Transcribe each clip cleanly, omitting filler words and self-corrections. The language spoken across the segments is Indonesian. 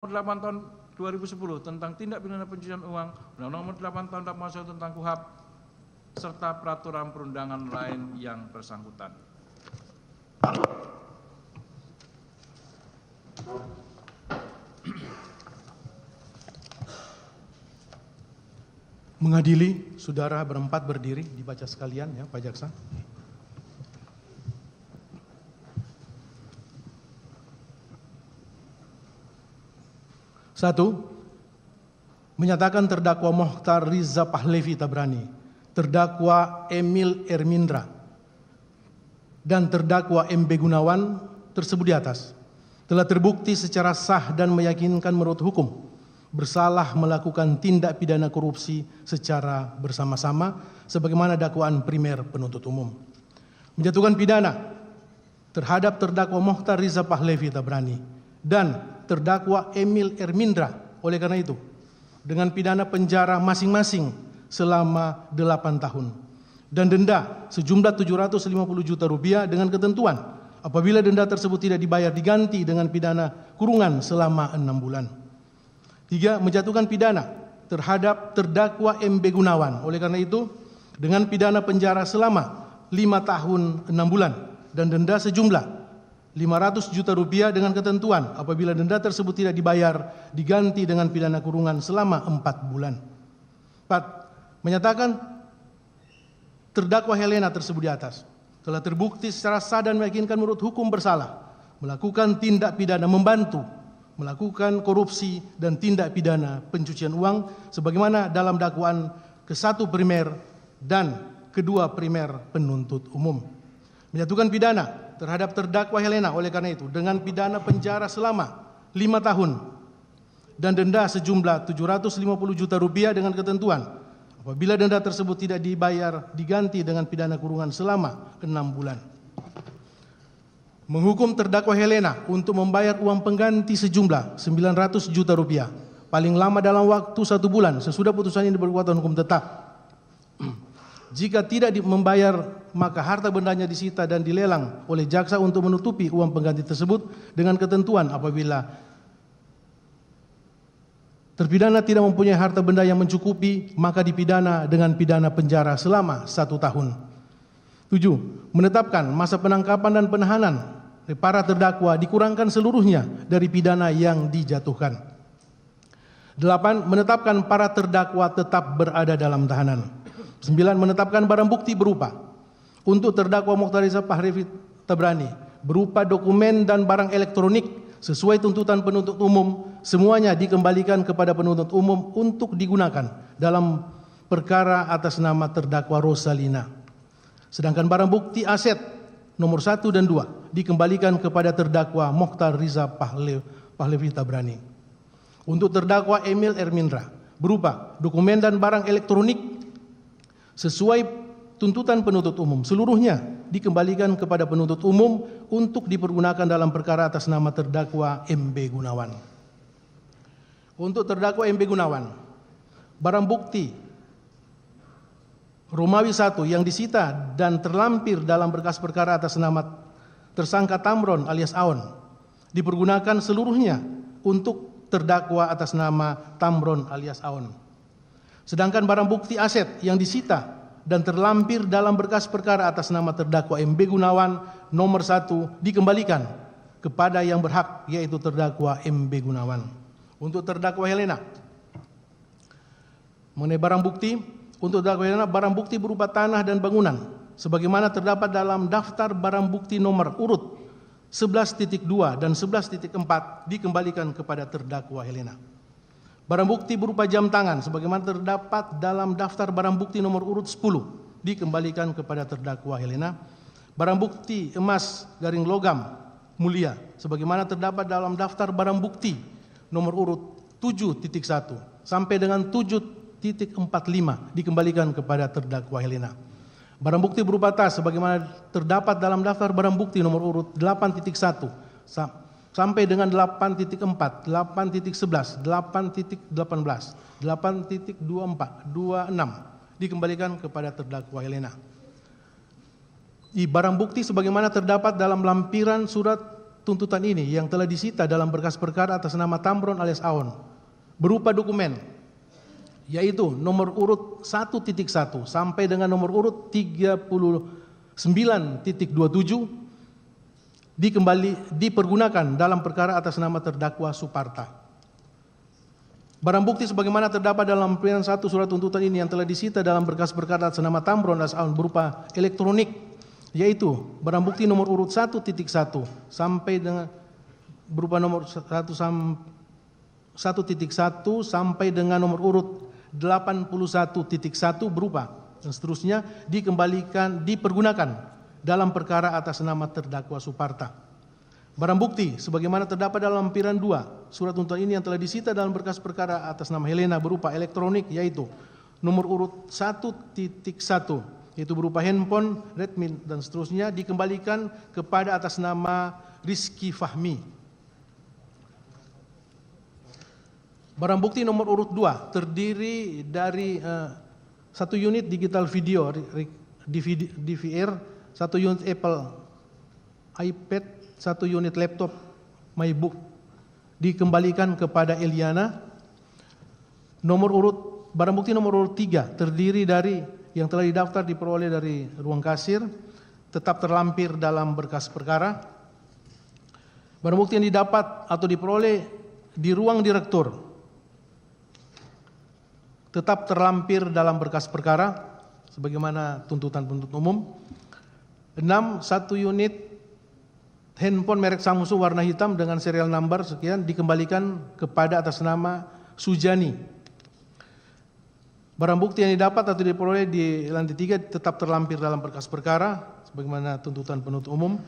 8 tahun 2010 tentang tindak pidana pencucian uang, Undang-Undang Nomor 8 tahun 2001 tentang KUHP, serta peraturan perundangan lain yang bersangkutan. Mengadili, saudara berempat berdiri, dibaca sekalian ya Pak Jaksa. Satu, menyatakan terdakwa Mokhtar Riza Pahlevi Tabrani, terdakwa Emil Ermindra, dan terdakwa MB Gunawan tersebut di atas telah terbukti secara sah dan meyakinkan menurut hukum bersalah melakukan tindak pidana korupsi secara bersama-sama sebagaimana dakwaan primer penuntut umum. Menjatuhkan pidana terhadap terdakwa Mokhtar Riza Pahlevi Tabrani dan terdakwa Emil Ermindra oleh karena itu dengan pidana penjara masing-masing selama 8 tahun dan denda sejumlah 750 juta rupiah dengan ketentuan apabila denda tersebut tidak dibayar diganti dengan pidana kurungan selama 6 bulan. 3. Menjatuhkan pidana terhadap terdakwa MB Gunawan oleh karena itu dengan pidana penjara selama 5 tahun 6 bulan dan denda sejumlah 500 juta rupiah dengan ketentuan apabila denda tersebut tidak dibayar diganti dengan pidana kurungan selama 4 bulan. 4. Menyatakan terdakwa Helena tersebut di atas telah terbukti secara sah dan meyakinkan menurut hukum bersalah melakukan tindak pidana membantu melakukan korupsi dan tindak pidana pencucian uang sebagaimana dalam dakwaan ke-1 primer dan kedua primer penuntut umum. Menyatukan pidana terhadap terdakwa Helena oleh karena itu dengan pidana penjara selama 5 tahun dan denda sejumlah 750 juta rupiah dengan ketentuan apabila denda tersebut tidak dibayar diganti dengan pidana kurungan selama 6 bulan. Menghukum terdakwa Helena untuk membayar uang pengganti sejumlah 900 juta rupiah paling lama dalam waktu 1 bulan sesudah putusan ini berkekuatan hukum tetap. Jika tidak membayar maka harta bendanya disita dan dilelang oleh jaksa untuk menutupi uang pengganti tersebut dengan ketentuan apabila terpidana tidak mempunyai harta benda yang mencukupi maka dipidana dengan pidana penjara selama 1 tahun. 7. Menetapkan masa penangkapan dan penahanan para terdakwa dikurangkan seluruhnya dari pidana yang dijatuhkan. 8. Menetapkan para terdakwa tetap berada dalam tahanan. 9. Menetapkan barang bukti berupa untuk terdakwa Mokhtar Riza Pahlevi Tabrani berupa dokumen dan barang elektronik sesuai tuntutan penuntut umum semuanya dikembalikan kepada penuntut umum untuk digunakan dalam perkara atas nama terdakwa Rosalina. Sedangkan barang bukti aset nomor 1 dan 2 dikembalikan kepada terdakwa Mokhtar Riza Pahlevi Tabrani. Untuk terdakwa Emil Ermindra berupa dokumen dan barang elektronik sesuai tuntutan penuntut umum seluruhnya dikembalikan kepada penuntut umum untuk dipergunakan dalam perkara atas nama terdakwa MB Gunawan. Untuk terdakwa MB Gunawan, barang bukti Romawi 1 yang disita dan terlampir dalam berkas perkara atas nama tersangka Tamron alias Aon dipergunakan seluruhnya untuk terdakwa atas nama Tamron alias Aon. Sedangkan barang bukti aset yang disita dan terlampir dalam berkas perkara atas nama terdakwa MB Gunawan nomor 1 dikembalikan kepada yang berhak yaitu terdakwa MB Gunawan. Untuk terdakwa Helena mengenai barang bukti untuk terdakwa Helena barang bukti berupa tanah dan bangunan sebagaimana terdapat dalam daftar barang bukti nomor urut 11.2 dan 11.4 dikembalikan kepada terdakwa Helena. Barang bukti berupa jam tangan sebagaimana terdapat dalam daftar barang bukti nomor urut 10 dikembalikan kepada terdakwa Helena. Barang bukti emas garing logam mulia sebagaimana terdapat dalam daftar barang bukti nomor urut 7.1 sampai dengan 7.45 dikembalikan kepada terdakwa Helena. Barang bukti berupa tas sebagaimana terdapat dalam daftar barang bukti nomor urut 8.1 sampai dengan 8.4, 8.11, 8.18, 8.24, 26 dikembalikan kepada terdakwa Helena. Barang bukti sebagaimana terdapat dalam lampiran surat tuntutan ini yang telah disita dalam berkas perkara atas nama Tamron alias Aon berupa dokumen, yaitu nomor urut 1.1 sampai dengan nomor urut 39.27 dipergunakan dalam perkara atas nama terdakwa Suparta. Barang bukti sebagaimana terdapat dalam lampiran 1 surat tuntutan ini yang telah disita dalam berkas perkara atas nama Tamron alias Aon berupa elektronik, yaitu barang bukti nomor urut 1.1 sampai dengan berupa nomor 1.1 sampai dengan nomor urut 81.1 berupa dan seterusnya dipergunakan dalam perkara atas nama terdakwa Suparta. Barang bukti sebagaimana terdapat dalam lampiran 2 surat tuntutan ini yang telah disita dalam berkas perkara atas nama Helena berupa elektronik, yaitu nomor urut 1.1 yaitu berupa handphone, Redmi dan seterusnya dikembalikan kepada atas nama Rizky Fahmi. Barang bukti nomor urut 2 terdiri dari 1 unit digital video DVR, 1 unit Apple iPad, 1 unit laptop MacBook dikembalikan kepada Eliana. Barang bukti nomor urut 3 terdiri dari yang telah didaftar diperoleh dari ruang kasir, tetap terlampir dalam berkas perkara. Barang bukti yang didapat atau diperoleh di ruang direktur, tetap terlampir dalam berkas perkara sebagaimana tuntutan penuntut umum. 6. 1 unit handphone merek Samsung warna hitam dengan serial number sekian dikembalikan kepada atas nama Sujani. Barang bukti yang didapat atau diperoleh di lantai 3 tetap terlampir dalam berkas perkara sebagaimana tuntutan penuntut umum.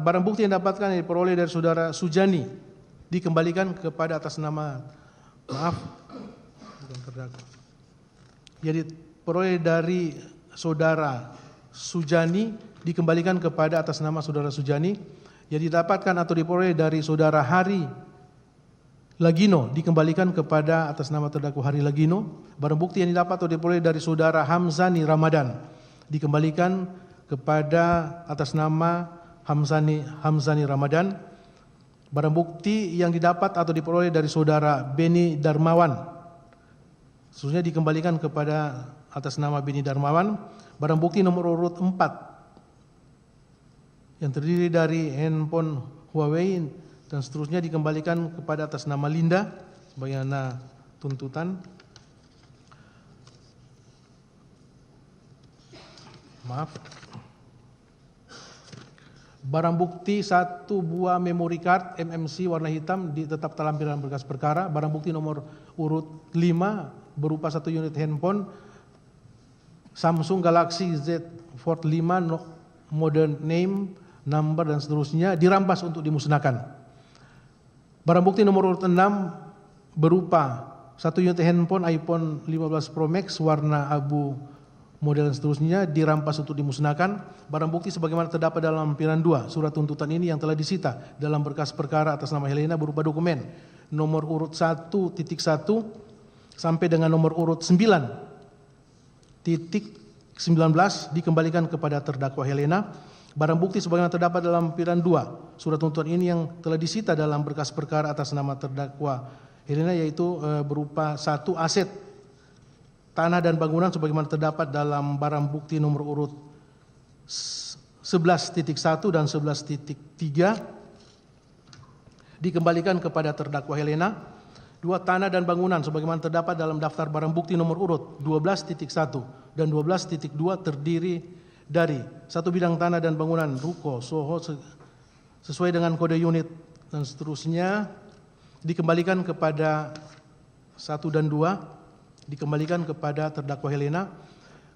Barang bukti yang didapatkan yang diperoleh dari saudara Sujani dikembalikan kepada atas nama jadi peroleh dari saudara Sujani dikembalikan kepada atas nama saudara Sujani. Yang didapatkan atau diperoleh dari saudara Hari Lagino dikembalikan kepada atas nama terdakwa Hari Lagino. Barang bukti yang didapat atau diperoleh dari saudara Hamzani Ramadan dikembalikan kepada atas nama Hamzani Ramadan. Barang bukti yang didapat atau diperoleh dari saudara Beni Darmawan seterusnya dikembalikan kepada atas nama Beni Darmawan. Barang bukti nomor urut 4 yang terdiri dari handphone Huawei dan seterusnya dikembalikan kepada atas nama Linda sebagaimana tuntutan. Barang bukti 1 buah memory card MMC warna hitam tetap terlampir dalam berkas perkara. Barang bukti nomor urut 5 berupa 1 unit handphone Samsung Galaxy Z Fold 5 model name, number dan seterusnya dirampas untuk dimusnahkan. Barang bukti nomor urut 6 berupa 1 unit handphone iPhone 15 Pro Max warna abu model dan seterusnya dirampas untuk dimusnahkan. Barang bukti sebagaimana terdapat dalam lampiran 2 surat tuntutan ini yang telah disita dalam berkas perkara atas nama Helena berupa dokumen nomor urut 1.1 sampai dengan nomor urut 9.19 dikembalikan kepada terdakwa Helena. Barang bukti sebagaimana terdapat dalam lampiran 2 surat tuntutan ini yang telah disita dalam berkas perkara atas nama terdakwa Helena yaitu berupa 1 aset tanah dan bangunan sebagaimana terdapat dalam barang bukti nomor urut 11.1 dan 11.3 dikembalikan kepada terdakwa Helena. 2 tanah dan bangunan sebagaimana terdapat dalam daftar barang bukti nomor urut 12.1 dan 12.2 terdiri dari 1 bidang tanah dan bangunan ruko Soho sesuai dengan kode unit dan seterusnya dikembalikan kepada 1 dan 2 dikembalikan kepada terdakwa Helena.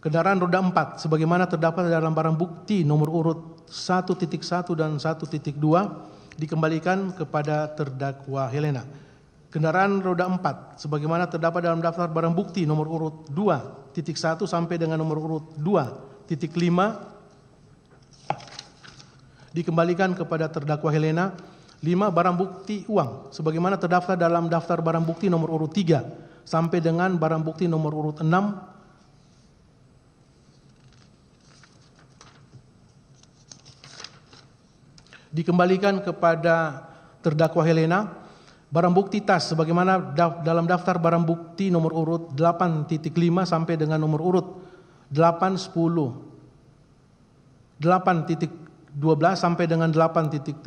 Kendaraan roda 4 sebagaimana terdapat dalam barang bukti nomor urut 1.1 dan 1.2 dikembalikan kepada terdakwa Helena. Kendaraan roda 4 sebagaimana terdapat dalam daftar barang bukti nomor urut 2.1 sampai dengan nomor urut 2.5 dikembalikan kepada terdakwa Helena. 5. Barang bukti uang sebagaimana terdaftar dalam daftar barang bukti nomor urut 3 sampai dengan barang bukti nomor urut 6 6. Dikembalikan kepada terdakwa Helena, barang bukti tas sebagaimana dalam daftar barang bukti nomor urut 8.5 sampai dengan nomor urut 8.10, 8.12 sampai dengan 8.17,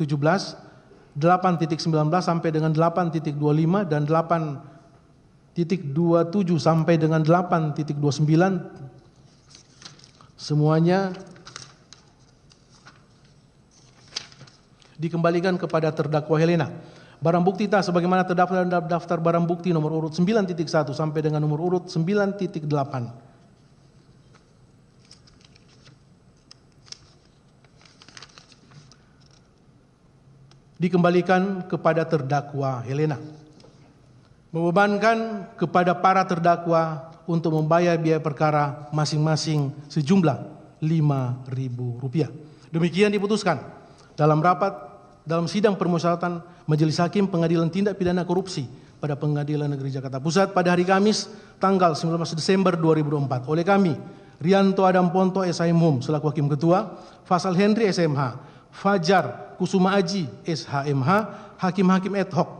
8.19 sampai dengan 8.25 dan 8.27 sampai dengan 8.29 semuanya dikembalikan kepada terdakwa Helena. Barang bukti tas sebagaimana terdaftar dalam daftar barang bukti nomor urut 9.1 sampai dengan nomor urut 9.8 dikembalikan kepada terdakwa Helena. Membebankan kepada para terdakwa untuk membayar biaya perkara masing-masing sejumlah Rp5.000. Demikian diputuskan dalam sidang permusyawaratan Majelis Hakim Pengadilan Tindak Pidana Korupsi pada Pengadilan Negeri Jakarta Pusat pada hari Kamis tanggal 19 Desember 2024 oleh kami Rianto Adam Ponto SHM selaku Hakim Ketua, Faisal Henry SMH, Fajar Kusuma Aji SHMH, Hakim-Hakim ad hoc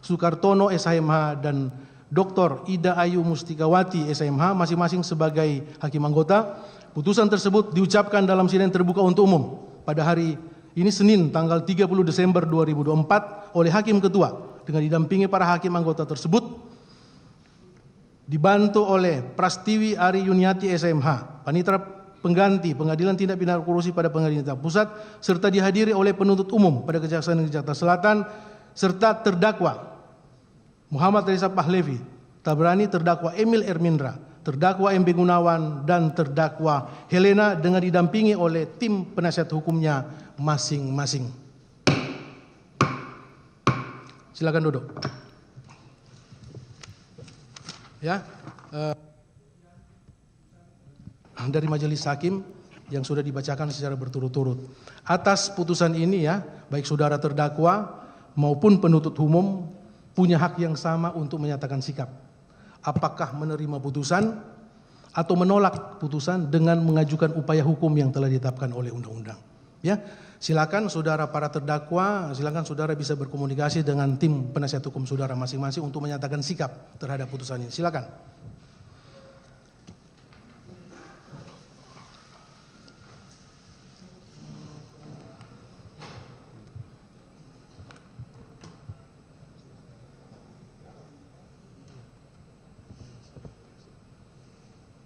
Sukartono SHMH dan Dr. Ida Ayu Mustikawati SHMH masing-masing sebagai hakim anggota. Putusan tersebut diucapkan dalam sidang terbuka untuk umum pada hari ini Senin tanggal 30 Desember 2024 oleh Hakim Ketua dengan didampingi para hakim anggota tersebut dibantu oleh Prastiwi Ari Yuniati SMH, Panitera Pengganti Pengadilan Tindak Pidana Korupsi pada Pengadilan Negeri Pusat serta dihadiri oleh penuntut umum pada Kejaksaan Negeri Jakarta Selatan serta terdakwa Muhammad Reza Pahlevi, Tabrani, terdakwa Emil Ermindra, terdakwa MB Gunawan dan terdakwa Helena dengan didampingi oleh tim penasihat hukumnya masing-masing. Silakan duduk. Ya, dari Majelis Hakim yang sudah dibacakan secara berturut-turut. Atas putusan ini ya, baik saudara terdakwa maupun penuntut umum punya hak yang sama untuk menyatakan sikap. Apakah menerima putusan atau menolak putusan dengan mengajukan upaya hukum yang telah ditetapkan oleh undang-undang. Ya, silakan saudara para terdakwa, silakan saudara bisa berkomunikasi dengan tim penasihat hukum saudara masing-masing untuk menyatakan sikap terhadap putusan ini. Silakan.